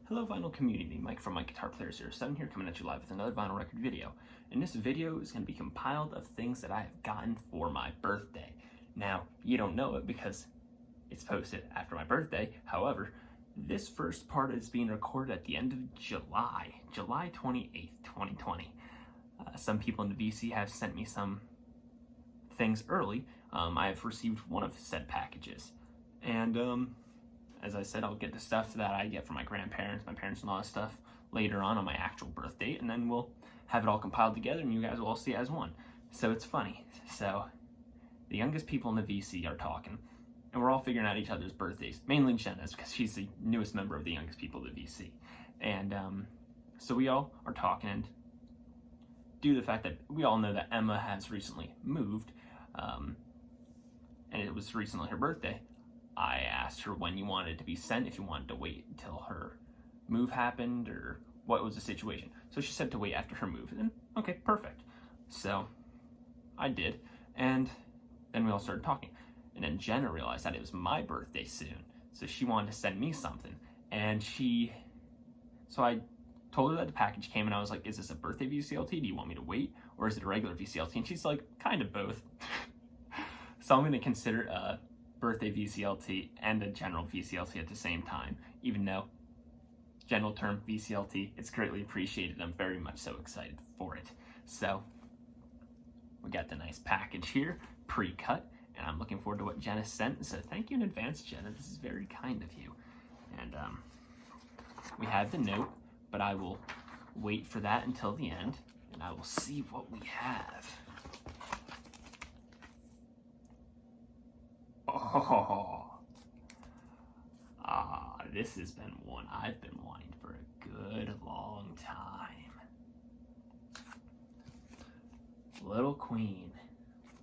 Hello vinyl community, Mike from Mike Guitar Player 07 here, coming at you live with another vinyl record video. And this video is going to be compiled of things that I have gotten for my birthday. Now, you don't know it because it's posted after my birthday. However, this first part is being recorded at the end of July 28th, 2020. Some people in the VC have sent me some things early. I have received one of said packages. And as I said, I'll get the stuff that I get from my grandparents, my parents, and all that stuff later on my actual birth date, and then we'll have it all compiled together and you guys will all see it as one. So it's funny. So the youngest people in the VC are talking, and we're all figuring out each other's birthdays, mainly Jenna's because she's the newest member of the youngest people of the VC. And so we all are talking, and due to the fact that we all know that Emma has recently moved, and it was recently her birthday, I asked her when you wanted it to be sent, if you wanted to wait until her move happened or what was the situation. So she said to wait after her move, and okay, perfect. So I did, and then we all started talking. And then Jenna realized that it was my birthday soon, so she wanted to send me something. And so I told her that the package came, and I was like, is this a birthday VCLT? Do you want me to wait? Or is it a regular VCLT? And she's like, kind of both. So I'm gonna consider a birthday VCLT and a general VCLT at the same time, even though general term VCLT, it's greatly appreciated. I'm very much so excited for it. So we got the nice package here, pre-cut, and I'm looking forward to what Jenna sent. So thank you in advance, Jenna. This is very kind of you. And we have the note, but I will wait for that until the end, and I will see what we have. This has been one I've been wanting for a good long time. Little Queen,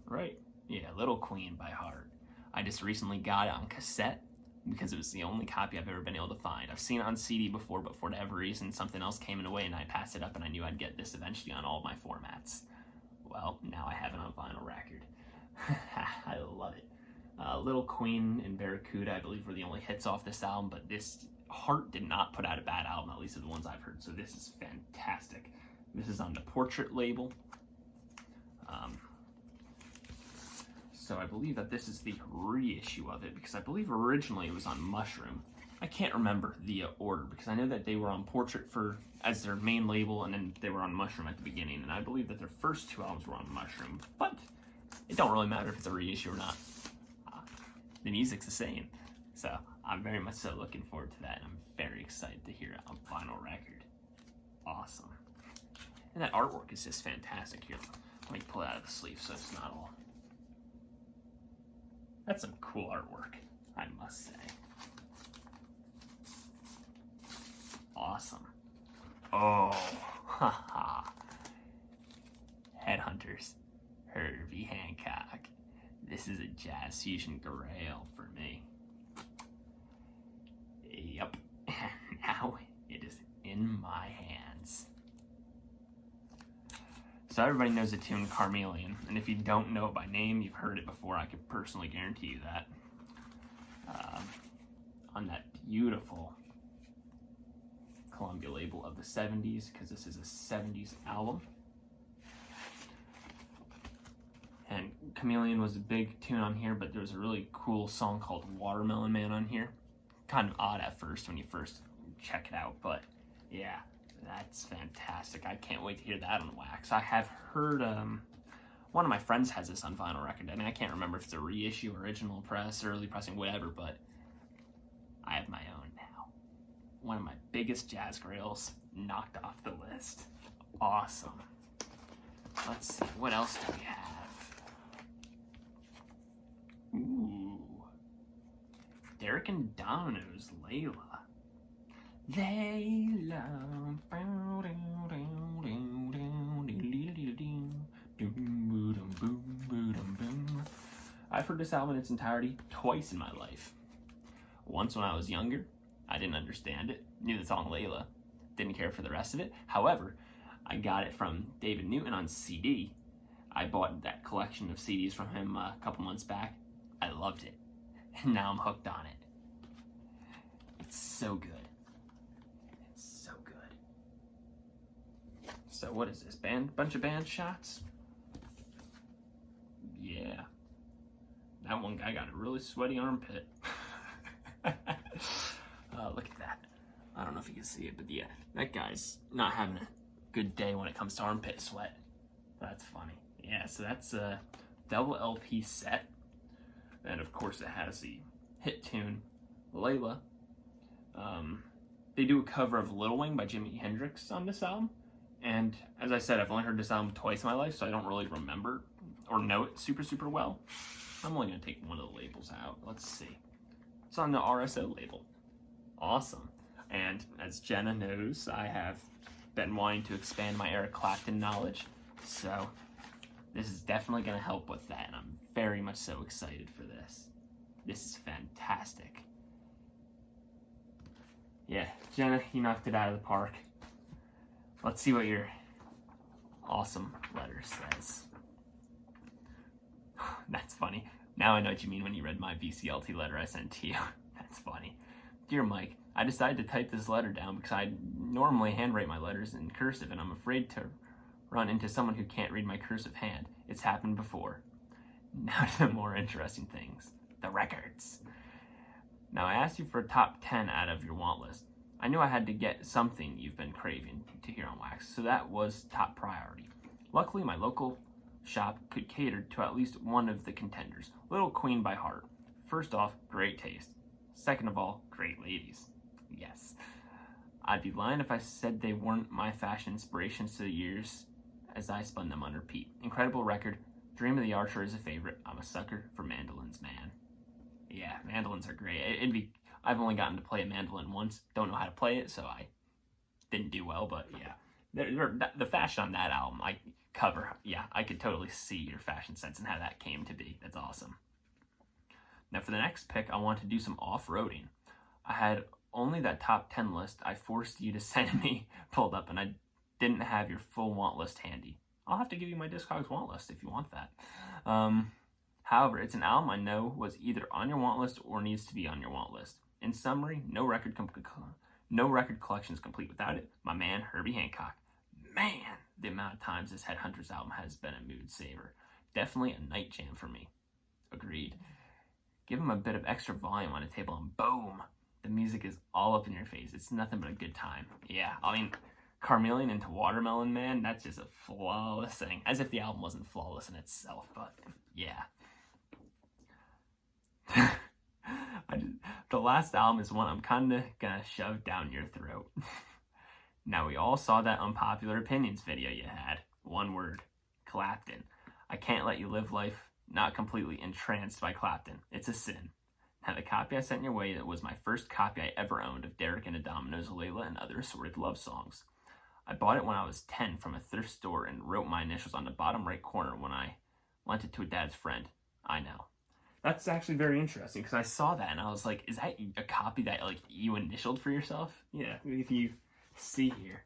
right? Yeah, Little Queen by heart. I just recently got it on cassette because it was the only copy I've ever been able to find. I've seen it on CD before, but for whatever reason, something else came in the way and I passed it up, and I knew I'd get this eventually on all of my formats. Well, now I have it on vinyl record. I love it. Little Queen and Barracuda, I believe, were the only hits off this album, but this Heart did not put out a bad album, at least of the ones I've heard, so this is fantastic. This is on the Portrait label. So I believe that this is the reissue of it, because I believe originally it was on Mushroom. I can't remember the order, because I know that they were on Portrait as their main label, and then they were on Mushroom at the beginning, and I believe that their first two albums were on Mushroom, but it don't really matter if it's a reissue or not. The music's the same. So I'm very much so looking forward to that, and I'm very excited to hear it on vinyl record. Awesome. And that artwork is just fantastic here. Let me pull it out of the sleeve so it's not all... That's some cool artwork, I must say. Awesome. Oh, haha. Headhunters, Herbie Hancock. This is a jazz fusion grail for me. Yep. Now it is in my hands. So everybody knows the tune Carmelian, and if you don't know it by name, you've heard it before. I can personally guarantee you that. On that beautiful Columbia label of the 70s, because this is a 70s album. And Chameleon was a big tune on here, but there was a really cool song called Watermelon Man on here. Kind of odd at first when you first check it out, but yeah, that's fantastic. I can't wait to hear that on wax. I have heard, one of my friends has this on vinyl record. I mean, I can't remember if it's a reissue, original press, early pressing, whatever, but I have my own now. One of my biggest jazz grails knocked off the list. Awesome. Let's see, what else do we have? Ooh, Derek and Domino's Layla. Layla. I've heard this album in its entirety twice in my life. Once when I was younger, I didn't understand it, knew the song Layla, didn't care for the rest of it. However, I got it from David Newton on CD. I bought that collection of CDs from him a couple months back. I loved it, and now I'm hooked on it. It's so good. So what is this? Bunch of band shots? Yeah. That one guy got a really sweaty armpit. Look at that. I don't know if you can see it, but yeah, that guy's not having a good day when it comes to armpit sweat. That's funny. Yeah, so that's a double LP set. And of course it has the hit tune, Layla. They do a cover of Little Wing by Jimi Hendrix on this album. And as I said, I've only heard this album twice in my life, so I don't really remember or know it super well. I'm only going to take one of the labels out. Let's see. It's on the RSO label. Awesome. And as Jenna knows, I have been wanting to expand my Eric Clapton knowledge. So this is definitely going to help with that. And I'm very much so excited for this. This is fantastic. Yeah, Jenna, you knocked it out of the park. Let's see what your awesome letter says. That's funny. Now I know what you mean when you read my VCLT letter I sent to you. That's funny. Dear Mike, I decided to type this letter down because I normally handwrite my letters in cursive and I'm afraid to run into someone who can't read my cursive hand. It's happened before. Now to the more interesting things. The records. Now I asked you for a top 10 out of your want list. I knew I had to get something you've been craving to hear on Wax, so that was top priority. Luckily, my local shop could cater to at least one of the contenders, Little Queen by Heart. First off, great taste. Second of all, great ladies. Yes. I'd be lying if I said they weren't my fashion inspirations to the years as I spun them on repeat. Incredible record. Dream of the Archer is a favorite. I'm a sucker for mandolins, man. Yeah, mandolins are great. I've only gotten to play a mandolin once. Don't know how to play it, so I didn't do well, but yeah. The fashion on that album, I could totally see your fashion sense and how that came to be. That's awesome. Now for the next pick, I want to do some off-roading. I had only that top 10 list I forced you to send me pulled up, and I didn't have your full want list handy. I'll have to give you my Discogs want list if you want that. However, it's an album I know was either on your want list or needs to be on your want list. In summary, no record collection is complete without it. My man, Herbie Hancock. Man, the amount of times this Headhunters album has been a mood saver. Definitely a night jam for me. Agreed. Give him a bit of extra volume on a table and boom, the music is all up in your face. It's nothing but a good time. Yeah, I mean, Carmelian into Watermelon Man, that's just a flawless thing. As if the album wasn't flawless in itself, but yeah. The last album is one I'm kinda gonna shove down your throat. Now we all saw that Unpopular Opinions video you had. One word, Clapton. I can't let you live life not completely entranced by Clapton. It's a sin. Now the copy I sent your way, that was my first copy I ever owned of Derek and the Dominoes, Layla, and Other Assorted Love Songs. I bought it when I was 10 from a thrift store and wrote my initials on the bottom right corner when I lent it to a dad's friend. I know. That's actually very interesting because I saw that and I was like, is that a copy that like you initialed for yourself? Yeah, if you see here.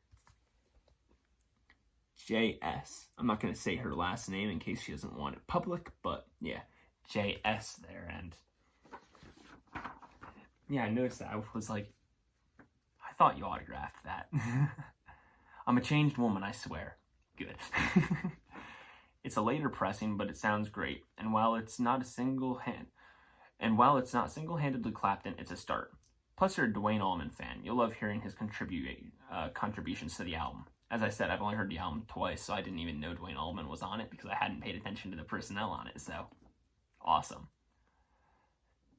JS. I'm not going to say her last name in case she doesn't want it public, but yeah, JS there. And yeah, I noticed that. I was like, I thought you autographed that. I'm a changed woman, I swear. Good. It's a later pressing, but it sounds great. And while it's not single-handedly Clapton, it's a start. Plus, you're a Duane Allman fan. You'll love hearing his contributions to the album. As I said, I've only heard the album twice, so I didn't even know Duane Allman was on it because I hadn't paid attention to the personnel on it, so awesome.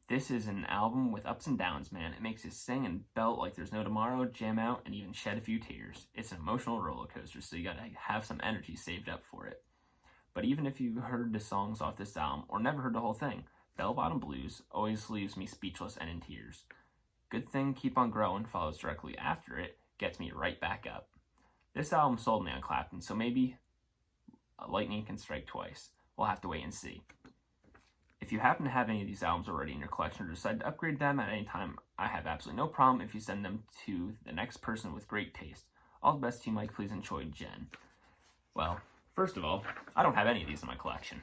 This is an album with ups and downs, man. It makes you sing and belt like there's no tomorrow, jam out, and even shed a few tears. It's an emotional roller coaster, so you gotta have some energy saved up for it. But even if you heard the songs off this album, or never heard the whole thing, Bell Bottom Blues always leaves me speechless and in tears. Good Thing Keep On Growing follows directly after it, gets me right back up. This album sold me on Clapton, so maybe lightning can strike twice. We'll have to wait and see. If you happen to have any of these albums already in your collection or decide to upgrade them at any time, I have absolutely no problem if you send them to the next person with great taste. All the best to you, Mike. Please enjoy, Jen. Well, first of all, I don't have any of these in my collection.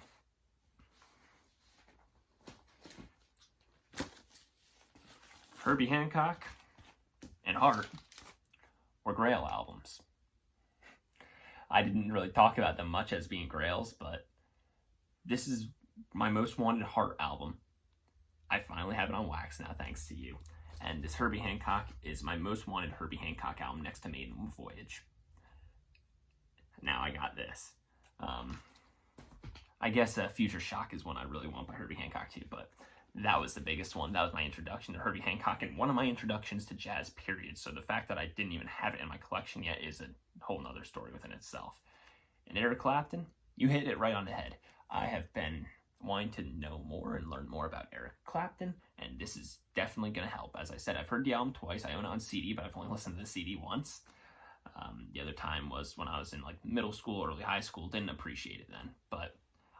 Herbie Hancock and Heart were Grail albums. I didn't really talk about them much as being grails, but this is my most wanted Heart album. I finally have it on wax now, thanks to you. And this Herbie Hancock is my most wanted Herbie Hancock album next to Maiden Voyage. Now I got this. I guess Future Shock is one I really want by Herbie Hancock too, but that was the biggest one. That was my introduction to Herbie Hancock and one of my introductions to jazz, period. So the fact that I didn't even have it in my collection yet is a whole nother story within itself. And Eric Clapton, you hit it right on the head. I have been wanting to know more and learn more about Eric Clapton, and this is definitely going to help. As I said, I've heard the album twice. I own it on CD, but I've only listened to the CD once. The other time was when I was in like middle school, early high school. Didn't appreciate it then, but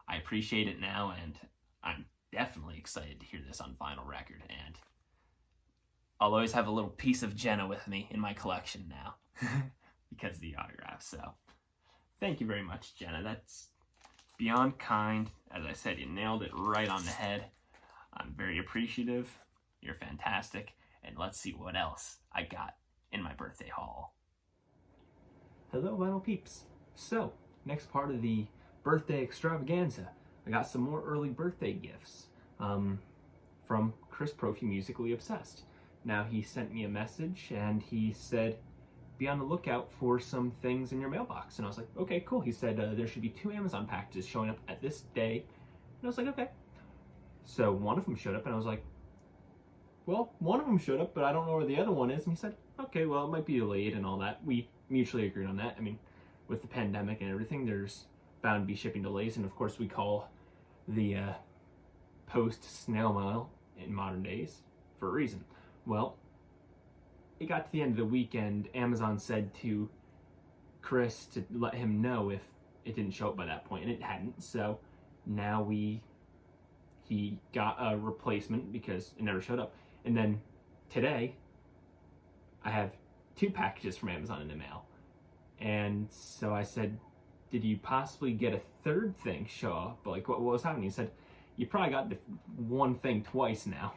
I appreciate it now, and I'm definitely excited to hear this on vinyl record. And I'll always have a little piece of Jenna with me in my collection now because of the autograph. So thank you very much, Jenna. That's beyond kind. As I said, you nailed it right on the head. I'm very appreciative. You're fantastic. And let's see what else I got in my birthday haul. Hello, vinyl peeps. So, next part of the birthday extravaganza. I got some more early birthday gifts from Chris Prophy, Musically Obsessed. Now, he sent me a message and he said, be on the lookout for some things in your mailbox. And I was like, okay, cool. He said there should be 2 Amazon packages showing up at this day. And I was like, okay. So one of them showed up and I was like, well, one of them showed up, but I don't know where the other one is. And he said, okay, well, it might be delayed and all that. We mutually agreed on that. I mean, with the pandemic and everything, there's bound to be shipping delays. And of course, we call the post snail mail in modern days for a reason. Well, it got to the end of the weekend. Amazon said to Chris to let him know if it didn't show up by that point, and it hadn't. So now he got a replacement because it never showed up. And then today, I have 2 packages from Amazon in the mail. And so I said, did you possibly get a third thing show up? Like, what was happening? He said, you probably got the one thing twice now.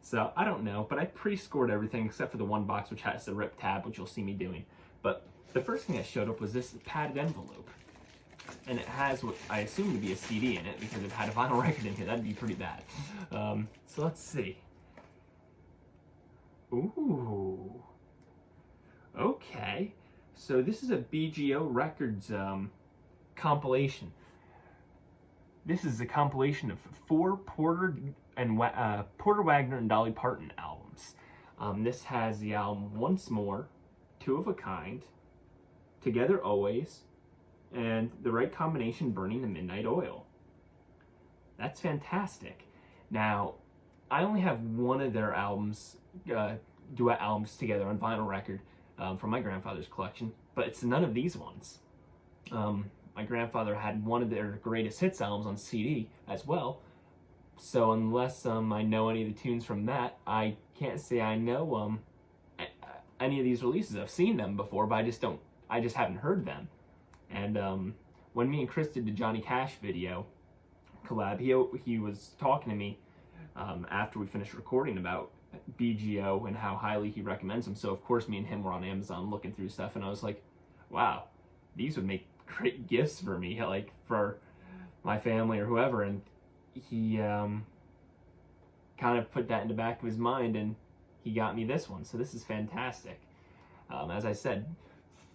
So I don't know, but I pre-scored everything except for the one box which has the rip tab, which you'll see me doing. But the first thing that showed up was this padded envelope. And it has what I assume to be a CD in it because it had a vinyl record in here. That'd be pretty bad. So let's see. Ooh. Okay. So this is a BGO Records compilation. This is a compilation of 4 Porter Wagoner and Dolly Parton albums. This has the album Once More, Two of a Kind, Together Always, and The Right Combination, Burning the Midnight Oil. That's fantastic. Now, I only have one of their albums, duet albums together on vinyl record from my grandfather's collection, but it's none of these ones. My grandfather had one of their greatest hits albums on CD as well, so unless I know any of the tunes from that, I can't say I know any of these releases. I've seen them before, but I just haven't heard them. And when me and Chris did the Johnny Cash video collab, he was talking to me after we finished recording about BGO and how highly he recommends them. So of course me and him were on Amazon looking through stuff, and I was like, wow, these would make great gifts for me, like for my family or whoever. And he kind of put that in the back of his mind, and he got me this one. So this is fantastic. As I said,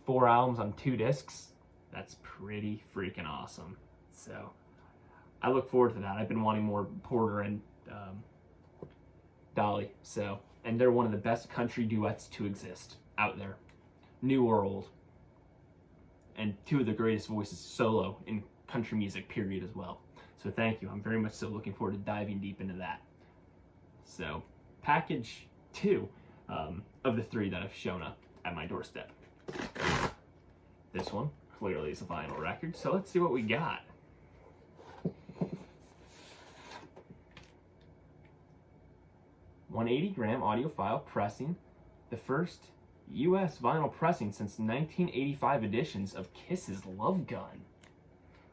4 albums on 2 discs. That's pretty freaking awesome. So I look forward to that. I've been wanting more Porter and Dolly. So, and they're one of the best country duets to exist out there, new or old. And 2 of the greatest voices solo in country music, period, as well. So thank you. I'm very much so looking forward to diving deep into that. So, package 2 of the 3 that have shown up at my doorstep. This one clearly is a vinyl record, so let's see what we got. "180-gram audiophile pressing, the first U.S. vinyl pressing since 1985 editions of Kiss's Love Gun.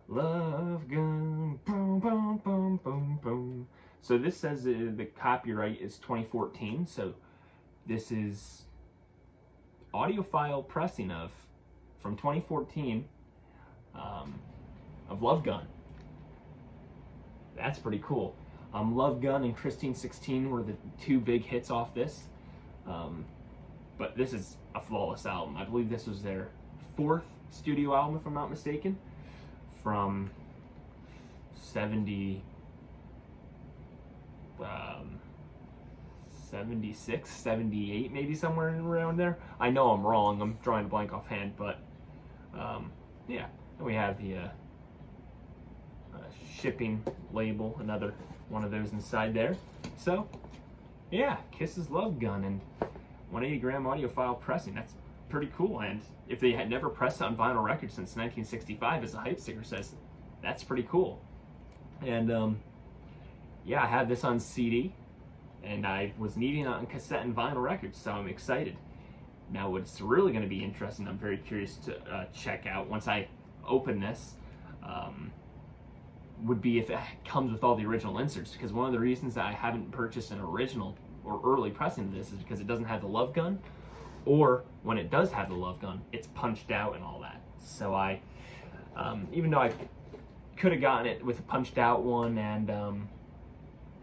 Love Gun, boom, boom, boom, boom, boom." So this says the copyright is 2014, so this is audiophile pressing from 2014, of Love Gun. That's pretty cool. Love Gun and Christine 16 were the two big hits off this. But this is a flawless album. I believe this was their 4th studio album, if I'm not mistaken, from 76, 78, maybe somewhere around there. I know I'm wrong. I'm drawing a blank offhand, but yeah. And we have the shipping label, another one of those inside there. So, yeah, Kiss's Love Gun and 180 gram audiophile pressing. That's pretty cool. And if they had never pressed it on vinyl record since 1965, as the hype sticker says, that's pretty cool. And yeah, I have this on CD, and I was needing it on cassette and vinyl records, so I'm excited. Now, what's really going to be interesting, I'm very curious to check out once I open this, would be if it comes with all the original inserts, because one of the reasons that I haven't purchased an original or early pressing of this is because it doesn't have the Love Gun, or when it does have the Love Gun, it's punched out and all that. So I, even though I could have gotten it with a punched out one, and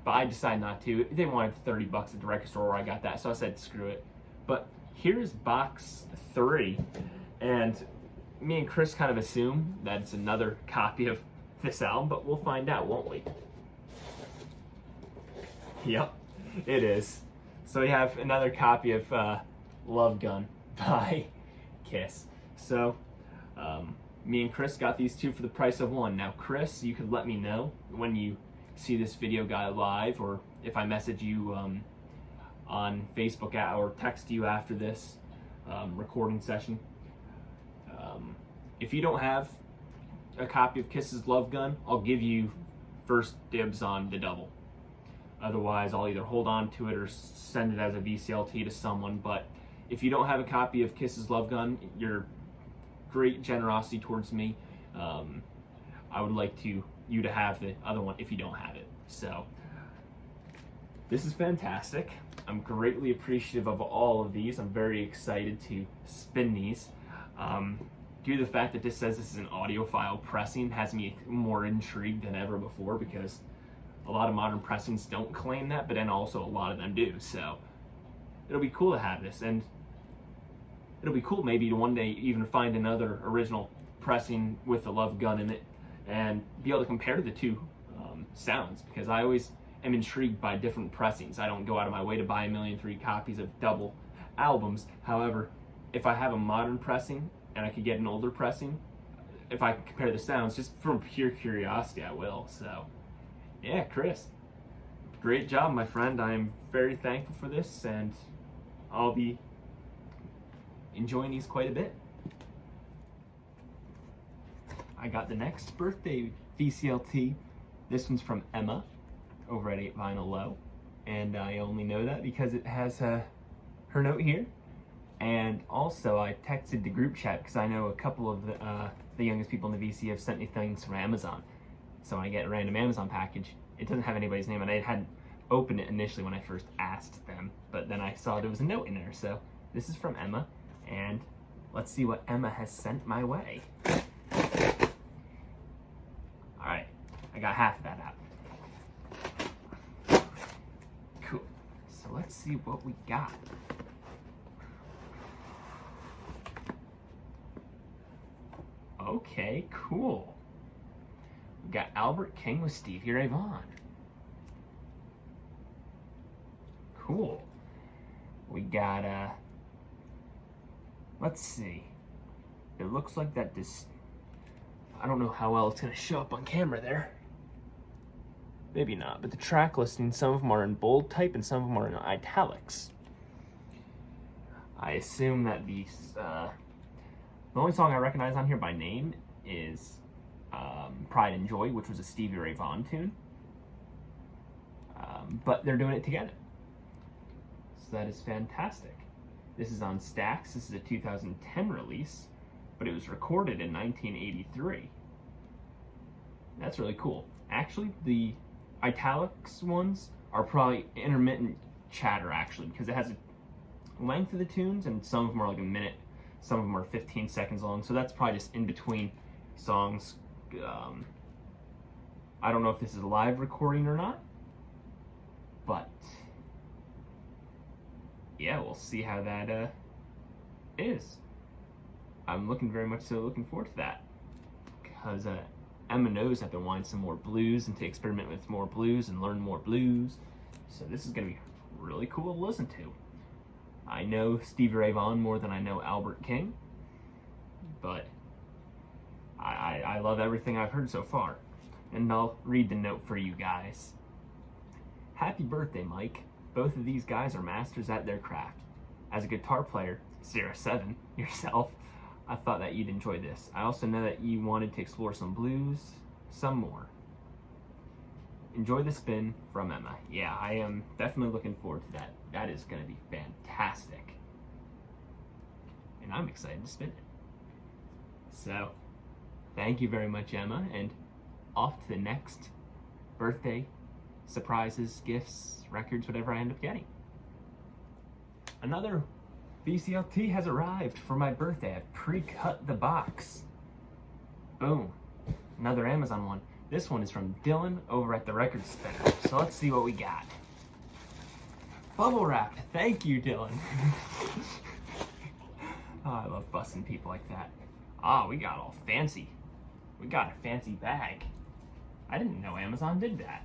but I decided not to. They wanted $30 at the record store where I got that, so I said screw it. But here's box 3, and me and Chris kind of assume that it's another copy of this album, but we'll find out, won't we? Yep, it is. So we have another copy of Love Gun by Kiss. So me and Chris got these two for the price of one. Now, Chris, you could let me know when you see this video guy live, or if I message you on Facebook or text you after this recording session. If you don't have a copy of Kiss's Love Gun, I'll give you first dibs on the double. Otherwise, I'll either hold on to it or send it as a VCLT to someone. But if you don't have a copy of Kiss's Love Gun, your great generosity towards me, I would like you to have the other one if you don't have it. So this is fantastic. I'm greatly appreciative of all of these. I'm very excited to spin these. Due to the fact that this says this is an audiophile pressing, has me more intrigued than ever before, because a lot of modern pressings don't claim that, but then also a lot of them do. So it'll be cool to have this, and it'll be cool maybe to one day even find another original pressing with the Love Gun in it and be able to compare the two sounds, because I always am intrigued by different pressings. I don't go out of my way to buy 1,000,003 copies of double albums. However, if I have a modern pressing and I could get an older pressing, if I compare the sounds, just from pure curiosity, I will. So, yeah, Chris, great job, my friend. I'm very thankful for this, and I'll be enjoying these quite a bit. I got the next birthday VCLT. This one's from Emma over at 8 Vinyl Low, and I only know that because it has her note here. And also, I texted the group chat because I know a couple of the youngest people in the VC have sent me things from Amazon. So when I get a random Amazon package, it doesn't have anybody's name, and I hadn't opened it initially when I first asked them, but then I saw there was a note in there. So this is from Emma, and let's see what Emma has sent my way. All right, I got half of that out. Cool. So let's see what we got. Okay, cool. We got Albert King with Stevie Ray Vaughan. Cool. We got, let's see. It looks like that this, I don't know how well it's going to show up on camera there. Maybe not, but the track listing, some of them are in bold type and some of them are in italics. I assume that these, the only song I recognize on here by name is Pride and Joy, which was a Stevie Ray Vaughan tune. But they're doing it together. So that is fantastic. This is on Stax. This is a 2010 release, but it was recorded in 1983. That's really cool. Actually, the italics ones are probably intermittent chatter, actually, because it has a length of the tunes, and some of them are like a minute. Some of them are 15 seconds long, so that's probably just in between songs. I don't know if this is a live recording or not, but yeah, we'll see how that is. I'm very much so looking forward to that, because Emma knows I've been wanting some more blues and to experiment with more blues and learn more blues. So this is going to be really cool to listen to. I know Stevie Ray Vaughan more than I know Albert King, but I love everything I've heard so far. And I'll read the note for you guys. Happy birthday, Mike. Both of these guys are masters at their craft. As a guitar player, 07, yourself, I thought that you'd enjoy this. I also know that you wanted to explore some blues, some more. Enjoy the spin, from Emma. Yeah, I am definitely looking forward to that. That is going to be fantastic. And I'm excited to spin it. So, thank you very much, Emma, and off to the next birthday surprises, gifts, records, whatever I end up getting. Another VCLT has arrived for my birthday. I pre-cut the box. Boom. Another Amazon one. This one is from Dylan over at the Record Spinner. So let's see what we got. Bubble wrap. Thank you, Dylan. Oh, I love busting people like that. Ah, we got all fancy. We got a fancy bag. I didn't know Amazon did that.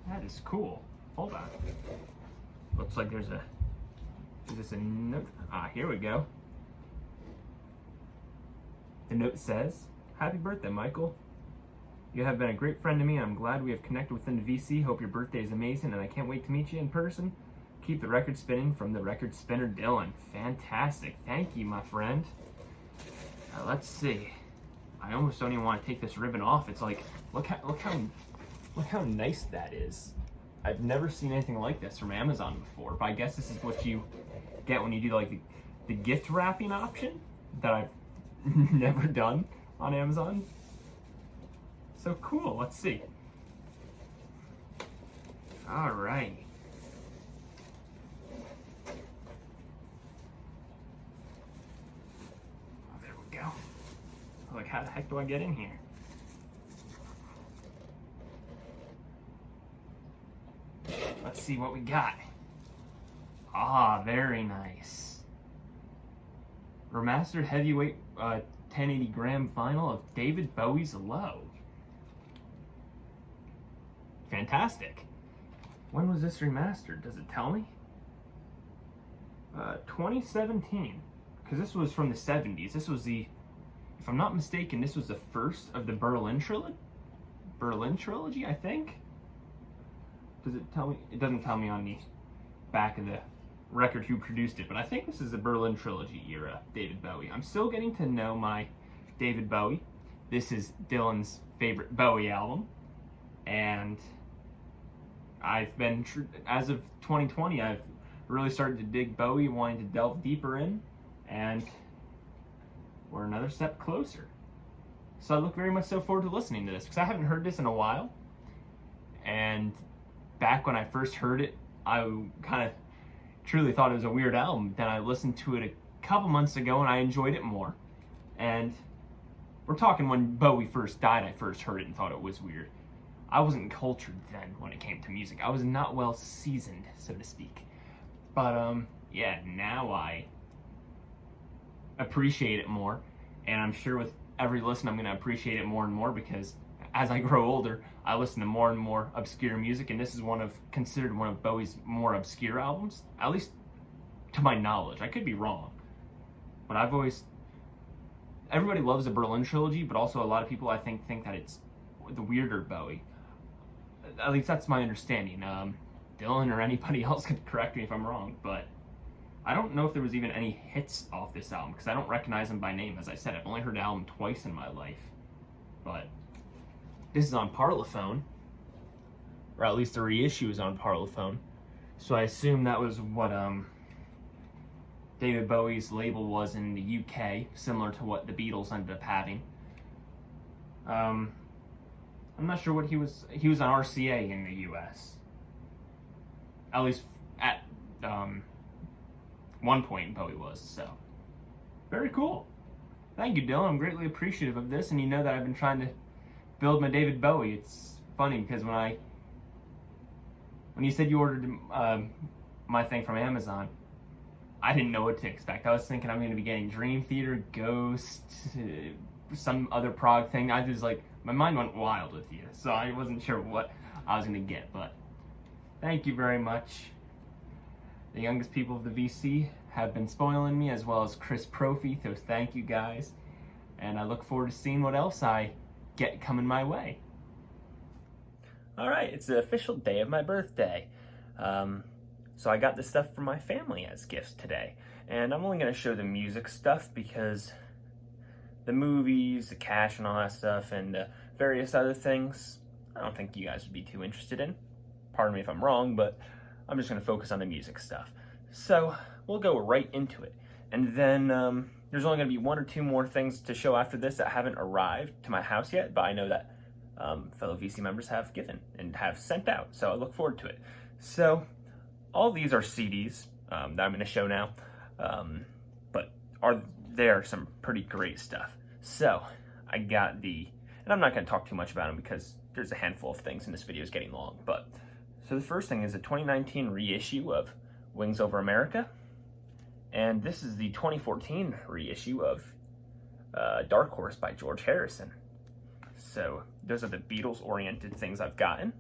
That is cool. Hold on. Looks like there's a... Is this a note? Ah, here we go. The note says, Happy birthday, Michael. You have been a great friend to me, and I'm glad we have connected within the VC. Hope your birthday is amazing, and I can't wait to meet you in person. Keep the record spinning, from the Record Spinner, Dylan. Fantastic. Thank you, my friend. Let's see. I almost don't even want to take this ribbon off. It's like, look how nice that is. I've never seen anything like this from Amazon before, but I guess this is what you get when you do like the gift wrapping option that I've never done on Amazon. So cool. Let's see. All right. Oh, there we go. Like, how the heck do I get in here? Let's see what we got. Ah, very nice. Remastered heavyweight 1080 gram vinyl of David Bowie's Low. Fantastic. When was this remastered? Does it tell me? 2017. Because this was from the 70s. This was the, if I'm not mistaken, this was the first of the Berlin trilogy, I think. Does it tell me? It doesn't tell me on the back of the record who produced it, but I think this is the Berlin trilogy era David Bowie. I'm still getting to know my David Bowie. This is Dylan's favorite Bowie album, and I've been, as of 2020, I've really started to dig Bowie, wanting to delve deeper in, and we're another step closer. So I look very much so forward to listening to this, because I haven't heard this in a while, and back when I first heard it, I kind of truly thought it was a weird album. Then I listened to it a couple months ago and I enjoyed it more. And we're talking when Bowie first died, I first heard it and thought it was weird. I wasn't cultured then when it came to music. I was not well seasoned, so to speak. But yeah, now I appreciate it more. And I'm sure with every listen I'm going to appreciate it more and more, because as I grow older, I listen to more and more obscure music, and this is considered one of Bowie's more obscure albums, at least to my knowledge. I could be wrong, but everybody loves the Berlin trilogy, but also a lot of people I think that it's the weirder Bowie. At least that's my understanding. Dylan or anybody else could correct me if I'm wrong, but I don't know if there was even any hits off this album, because I don't recognize them by name. As I said, I've only heard the album twice in my life, but this is on Parlophone, or at least the reissue is on Parlophone. So I assume that was what David Bowie's label was in the UK, similar to what the Beatles ended up having. I'm not sure what he was on RCA in the US. At least at one point Bowie was, so very cool. Thank you, Dylan. I'm greatly appreciative of this, and you know that I've been trying to build my David Bowie. It's funny because when you said you ordered my thing from Amazon, I didn't know what to expect. I was thinking I'm going to be getting Dream Theater, Ghost, some other prog thing. I was like, my mind went wild with you, so I wasn't sure what I was going to get, but thank you very much. The youngest people of the VC have been spoiling me, as well as Chris Profi, so thank you guys. And I look forward to seeing what else I get coming my way. Alright, it's the official day of my birthday. So I got this stuff from my family as gifts today. And I'm only going to show the music stuff because the movies, the cash and all that stuff, and various other things, I don't think you guys would be too interested in. Pardon me if I'm wrong, but I'm just going to focus on the music stuff. So we'll go right into it. And then there's only going to be one or two more things to show after this that haven't arrived to my house yet, but I know that fellow VC members have given and have sent out, so I look forward to it. So all these are CDs that I'm going to show now, but they are some pretty great stuff. So I got and I'm not going to talk too much about them because there's a handful of things and this video is getting long, but so the first thing is a 2019 reissue of Wings Over America, and this is the 2014 reissue of Dark Horse by George Harrison. So those are the Beatles-oriented things I've gotten.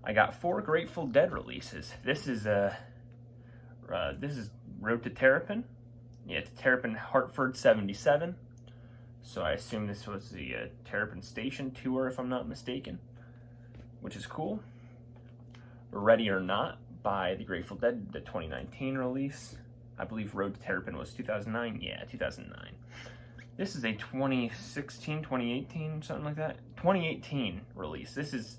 I got 4 Grateful Dead releases. This is Road to Terrapin. Yeah, it's Terrapin Hartford 77. So I assume this was the Terrapin Station tour, if I'm not mistaken, which is cool. Ready or Not by the Grateful Dead, the 2019 release. I believe Road to Terrapin was 2009. Yeah, 2009. This is a 2016, 2018, something like that. 2018 release. This is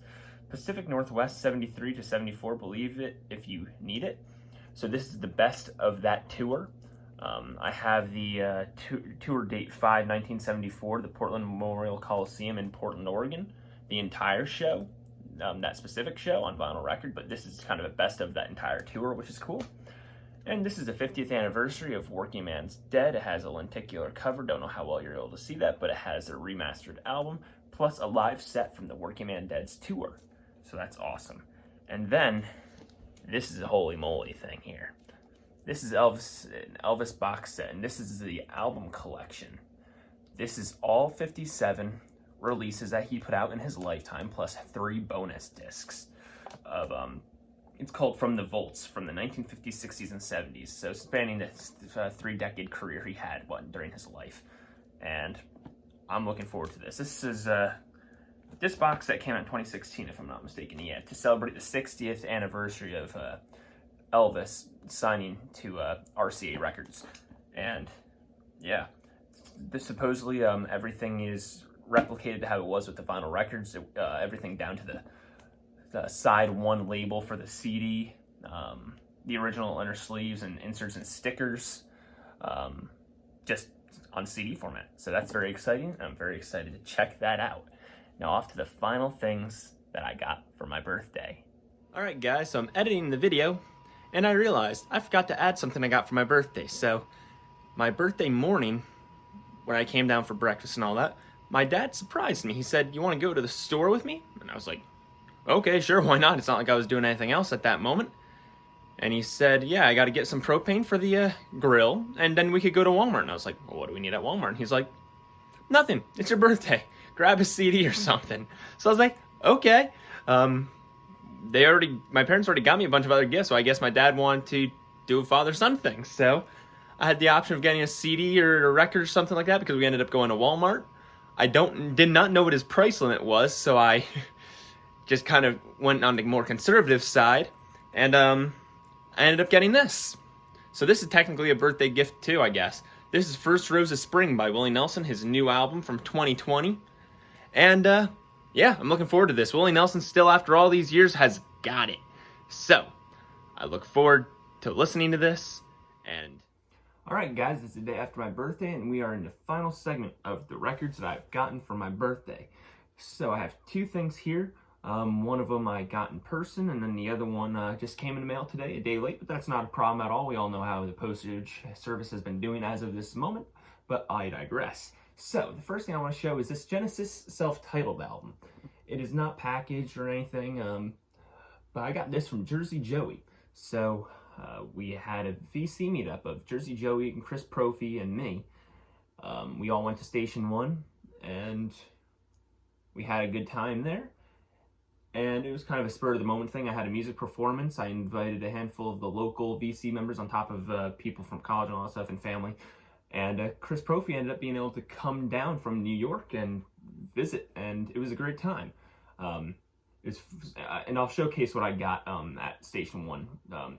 Pacific Northwest 73 to 74. Believe it if you need it. So this is the best of that tour. I have the tour date 5/1974, the Portland Memorial Coliseum in Portland, Oregon. The entire show, that specific show on vinyl record, but this is kind of a best of that entire tour, which is cool. And this is the 50th anniversary of Working Man's Dead. It has a lenticular cover. Don't know how well you're able to see that, but it has a remastered album, plus a live set from the Working Man Dead's tour. So that's awesome. And then, this is a holy moly thing here. This is Elvis box set, and this is the album collection. This is all 57 releases that he put out in his lifetime, plus 3 bonus discs of it's called From the Vaults, from the 1950s, 60s, and 70s. So spanning the 3-decade career he had during his life. And I'm looking forward to this. This is this box set came out in 2016, if I'm not mistaken. Yeah, to celebrate the 60th anniversary of Elvis signing to RCA Records. And yeah, supposedly everything is replicated to how it was with the vinyl records. Everything down to the side 1 label for the CD, the original inner sleeves and inserts and stickers, just on CD format. So that's very exciting. I'm very excited to check that out. Now off to the final things that I got for my birthday. Alright guys, so I'm editing the video, and I realized I forgot to add something I got for my birthday. So my birthday morning, when I came down for breakfast and all that, my dad surprised me. He said, "You want to go to the store with me?" And I was like, okay, sure, why not? It's not like I was doing anything else at that moment. And he said, yeah, I got to get some propane for the grill, and then we could go to Walmart. And I was like, well, what do we need at Walmart? And he's like, nothing. It's your birthday. Grab a CD or something. So I was like, okay. My parents already got me a bunch of other gifts, so I guess my dad wanted to do a father-son thing. So I had the option of getting a CD or a record or something like that because we ended up going to Walmart. I did not know what his price limit was, so I just kind of went on the more conservative side, and I ended up getting this. So this is technically a birthday gift too, I guess. This is First Rose of Spring by Willie Nelson, his new album from 2020. And yeah, I'm looking forward to this. Willie Nelson still, after all these years, has got it. So I look forward to listening to this. And alright guys, it's the day after my birthday, and we are in the final segment of the records that I've gotten for my birthday. So I have 2 things here. One of them I got in person, and then the other one just came in the mail today, a day late, but that's not a problem at all. We all know how the postage service has been doing as of this moment, but I digress. So, the first thing I want to show is this Genesis self-titled album. It is not packaged or anything, but I got this from Jersey Joey. So, we had a VC meetup of Jersey Joey and Chris Profi and me. We all went to Station 1, and we had a good time there. And it was kind of a spur-of-the-moment thing. I had a music performance. I invited a handful of the local VC members on top of people from college and all that stuff and family. And Chris Profi ended up being able to come down from New York and visit, and it was a great time. And I'll showcase what I got at Station 1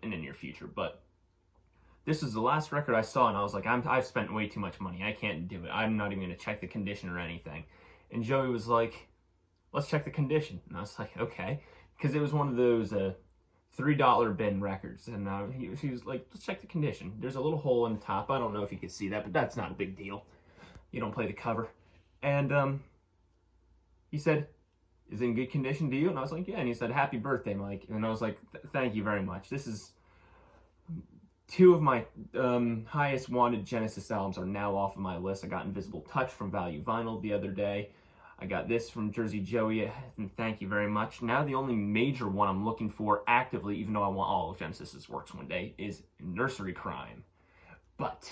in the near future. But this is the last record I saw, and I was like, I've spent way too much money. I can't do it. I'm not even going to check the condition or anything. And Joey was like, let's check the condition. And I was like, okay. Because it was one of those $3 bin records. And he was like, let's check the condition. There's a little hole in the top. I don't know if you could see that, but that's not a big deal. You don't play the cover. And he said, is it in good condition to you? And I was like, yeah. And he said, happy birthday, Mike. And I was like, thank you very much. This is two of my highest wanted Genesis albums are now off of my list. I got Invisible Touch from Value Vinyl the other day. I got this from Jersey Joey, and thank you very much. Now the only major one I'm looking for actively, even though I want all of Genesis's works one day, is Nursery Crime. But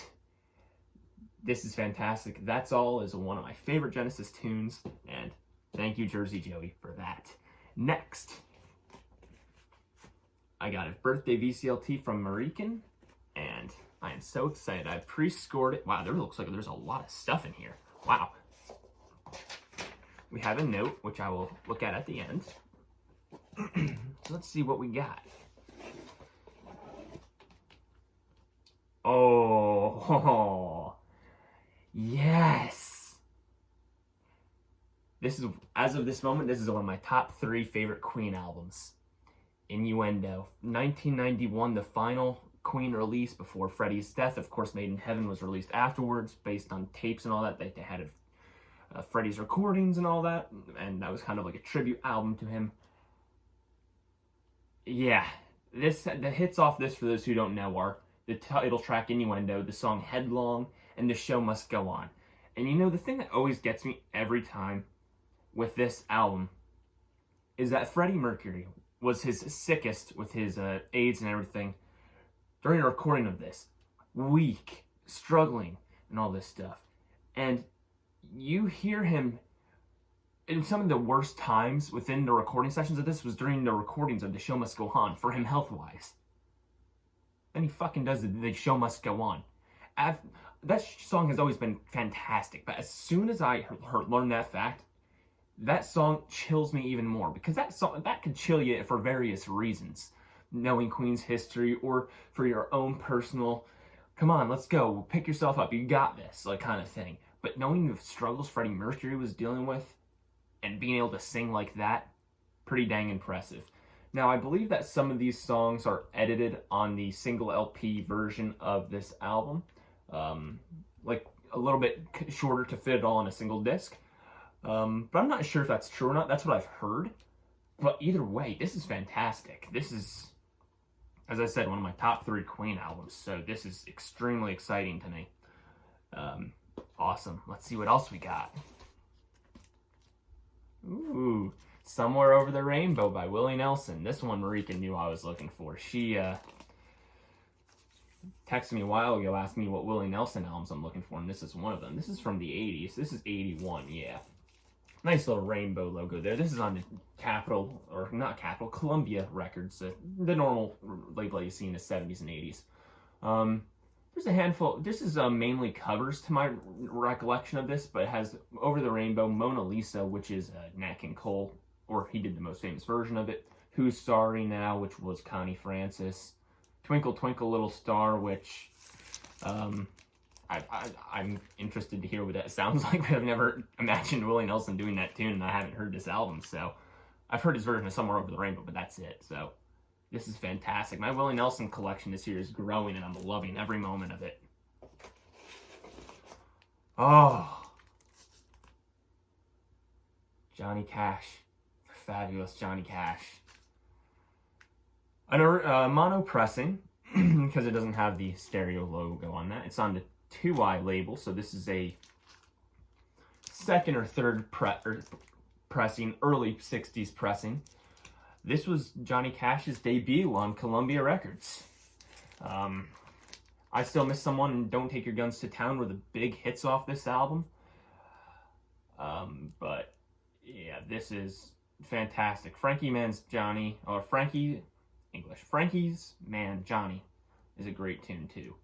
this is fantastic. That's All is one of my favorite Genesis tunes, and thank you, Jersey Joey, for that. Next, I got a birthday VCLT from Marican, and I am so excited. I pre-scored it. Wow, there looks like there's a lot of stuff in here. Wow. We have a note, which I will look at the end. So let's see what we got. Oh, yes. This is, as of this moment, this is one of my top 3 favorite Queen albums. Innuendo. 1991, the final Queen release before Freddie's death. Of course, Made in Heaven was released afterwards, based on tapes and all that. They had Freddie's recordings and all that, and that was kind of like a tribute album to him. Yeah, the hits off this, for those who don't know, are the title track Innuendo, the song Headlong, and The Show Must Go On. And you know, the thing that always gets me every time with this album is that Freddie Mercury was his sickest with his AIDS and everything during the recording of this. Weak, struggling, and all this stuff. And you hear him in some of the worst times within the recording sessions of this was during the recordings of The Show Must Go On for him health-wise. And he fucking does The Show Must Go On. That song has always been fantastic, but as soon as I learned that fact, that song chills me even more, because that could chill you for various reasons. Knowing Queen's history, or for your own personal, come on, let's go, pick yourself up, you got this, like kind of thing. But knowing the struggles Freddie Mercury was dealing with and being able to sing like that, pretty dang impressive. Now, I believe that some of these songs are edited on the single LP version of this album, like a little bit shorter to fit it all on a single disc. But I'm not sure if that's true or not. That's what I've heard. But either way, this is fantastic. This is, as I said, one of my top 3 Queen albums. So this is extremely exciting to me. Awesome. Let's see what else we got. Ooh, Somewhere Over the Rainbow by Willie Nelson. This one Marika knew I was looking for. She texted me a while ago, asked me what Willie Nelson albums I'm looking for, and this is one of them. This is from the 80s. This is 81, yeah. Nice little rainbow logo there. This is on the Capitol, or not Capitol, Columbia Records, the normal label that you see in the 70s and 80s. There's a handful. This is mainly covers to my recollection of this, but it has Over the Rainbow, Mona Lisa, which is Nat King Cole, or he did the most famous version of it. Who's Sorry Now, which was Connie Francis. Twinkle Twinkle Little Star, which I'm interested to hear what that sounds like, but I've never imagined Willie Nelson doing that tune, and I haven't heard this album, so I've heard his version of Somewhere Over the Rainbow, but that's it. So this is fantastic. My Willie Nelson collection this year is growing, and I'm loving every moment of it. Oh, Johnny Cash. Fabulous Johnny Cash. A mono pressing, because it doesn't have the stereo logo on that. It's on the 2i label, so this is a second or third pressing, early 60s pressing. This was Johnny Cash's debut on Columbia Records. I Still Miss Someone and Don't Take Your Guns to Town were the big hits off this album. But yeah, this is fantastic. Frankie's Man Johnny is a great tune too.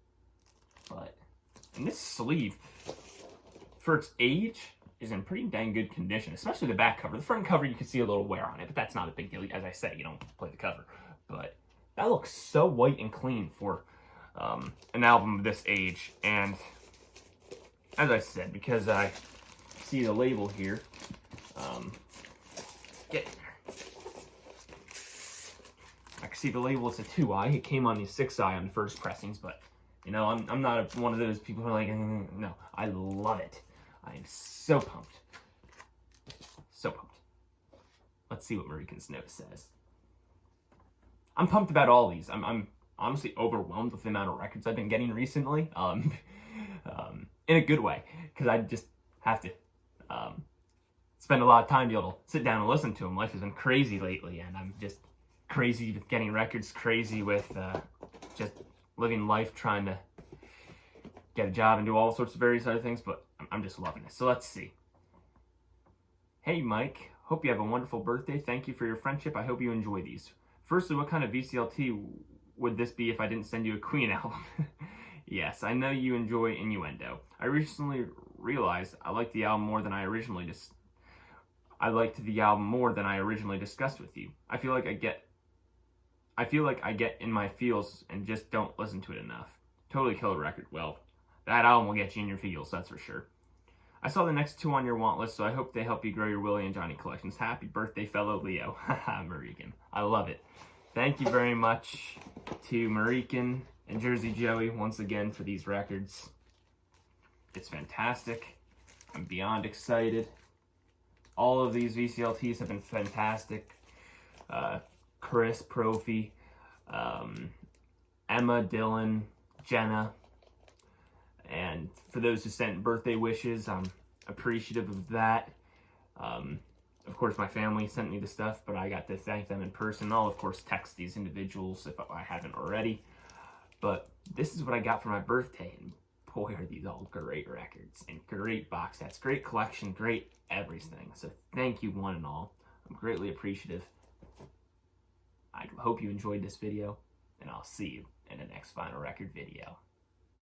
And this sleeve, for its age, is in pretty dang good condition, especially the back cover. The front cover, you can see a little wear on it, but that's not a big deal. As I say, you don't play the cover. But that looks so white and clean for an album of this age. And as I said, because I see the label here, get in there. I can see the label, it's a 2i. It came on the 6i on the first pressings, but you know, I'm not one of those people who are like, no, I love it. I am so pumped. So pumped. Let's see what Marican's note says. I'm pumped about all these. I'm honestly overwhelmed with the amount of records I've been getting recently. In a good way, because I just have to spend a lot of time to be able to sit down and listen to them. Life has been crazy lately, and I'm just crazy with getting records, crazy with just living life, trying to get a job and do all sorts of various other things, but I'm just loving it. So let's see. Hey Mike, hope you have a wonderful birthday. Thank you for your friendship. I hope you enjoy these. Firstly, what kind of VCLT would this be if I didn't send you a Queen album? Yes, I know you enjoy Innuendo. I recently realized I liked the album more than I originally discussed with you. I feel like I get in my feels and just don't listen to it enough. Totally killer record. Well, that album will get you in your feels, that's for sure. I saw the next two on your want list, so I hope they help you grow your Willie and Johnny collections. Happy birthday, fellow Leo. Haha, Marican. I love it. Thank you very much to Marican and Jersey Joey once again for these records. It's fantastic. I'm beyond excited. All of these VCLTs have been fantastic. Chris, Profi, Emma, Dylan, Jenna, and for those who sent birthday wishes, I'm appreciative of that. Of course, my family sent me the stuff, but I got to thank them in person. I'll, of course, text these individuals if I haven't already. But this is what I got for my birthday, and boy, are these all great records and great box sets, great collection, great everything. So thank you, one and all. I'm greatly appreciative. I hope you enjoyed this video, and I'll see you in the next Vinyl Record video.